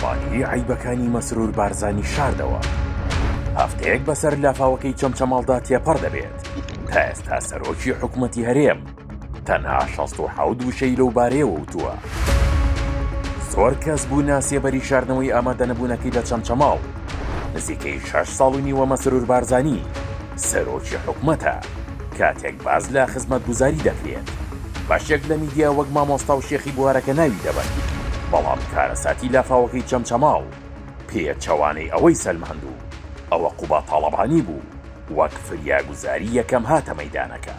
تاڵەبانی عیبەکانی مەسرور بارزانی شاردەوە. هەفتەیەک بەسەر لافاوەکەی چەمچەماڵدا تێپەڕ دەبێت. تا ئێستا سەرۆکی حکومەتی هەرێم تەنها 67 وشەی لەو بارەیەوە وتووە. زۆر کەس بوونە سێبەری شاردنەوەی ئامادەنەبوونەکەی لە چەمچەماڵ. نزیکەی 6 ساڵ و نیوە مەسرور بارزانی سەرۆکی حکومەتە کاتێک باز لە خزمەتگوزاری دەکرێت. باشێک لە میدیا وەک مامۆستا و شێخی بوارەکە ناوی دەبن، بەڵام کارەساتی لافاوەکەی چەمچەماڵ پێچەوانەی ئەوەی سەلماند و ئەوە قوبا تاڵەبانی بوو وەک فریاگوزاری یەکەم هاتە مەیدانەکە.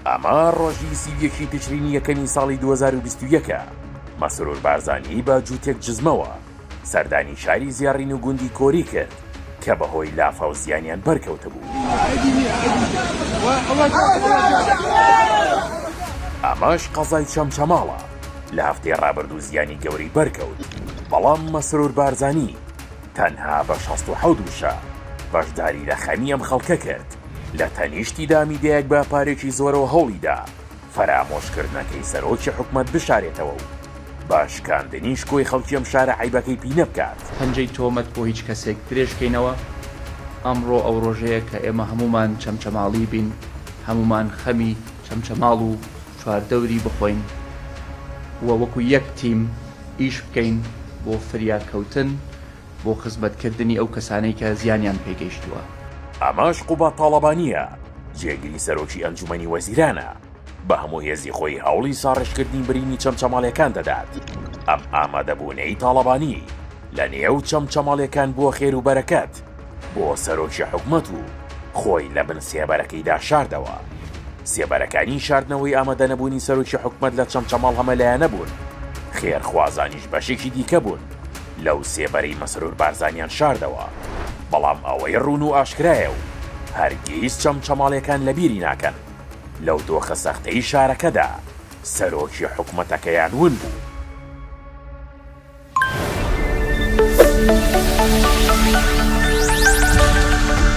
ئەمە ڕۆژی 31 تشرینی یەکەمی ساڵی 2021 مەسرور بارزانی بە جووتێک جزمەوە سەردانی شاری زیاڕین و گوندی کۆری کرد کە بەهۆی لافا و زیانیان بەرکەوتە بوو. ئەمەش قەزای چەمچەماڵە لە هەفتەی ڕابردوو زیانی گەوری بەرکەوت، بەڵام مەسرور بارزانی تەنها بە 67 وشە بەشداری لە خەمی ئەم خەڵکە کرد. لە تەنیشتیدا میدیایەک بە پارێکی زۆرەوە هەوڵیدا فەرامۆشکردنەکەی سەرۆکی حکومەت بشارێتەوە و باشکاندنی شکۆی خەڵکی ئەم شارە عیبەکەی پینە بکات. پەنجەی تۆمەت بۆ هیچ کەسێک درێژکەینەوە. ئەمڕۆ ئەو ڕۆژەیە کە ئێمە هەمومان چەمچەماڵی بین، هەمومان خەمی چەمچەماڵ و چواردەوری بخۆین و وەکو یەک تیم ئیش بکەین بۆ فریاکەوتن بۆ خزمەتکردنی ئەو کەسانەی کە زیانیان پێگەیشتووە. ئەمەش قوبا تاڵەبانیە جێگیری سەرۆکی ئەنجومەنی وەزیرانە بە هەموو هێزی خۆی هەوڵی ساڕێژکردنی برینی چەمچەماڵیەکان دەدات. ئەم ئامادەبوونەی تاڵەبانی لە نێو چەمچەماڵیەکان بۆ خێر و بەرەکەت بۆ سەرۆکی حکومەت و خۆی لە بن سێبەرەکەیدا شاردەوە. سێبەرەکانی شاردنەوەی ئامادەنەبوونی سەرۆکی حکومەت لە چەمچەماڵ هەمەلایەنە بوون، خێرخوازانیش بەشێکی دیکە بوون لەو سێبەرەی مەسرور بارزانیان شاردەوە. بەڵام ئەوەی ڕوون و ئاشکرایە و هەرگیز چەمچەماڵیەکان لەبیری ناکەن لەو دۆخە سەختەی شارەکەدا سەرۆکی حکومەتەکەیان ون بوو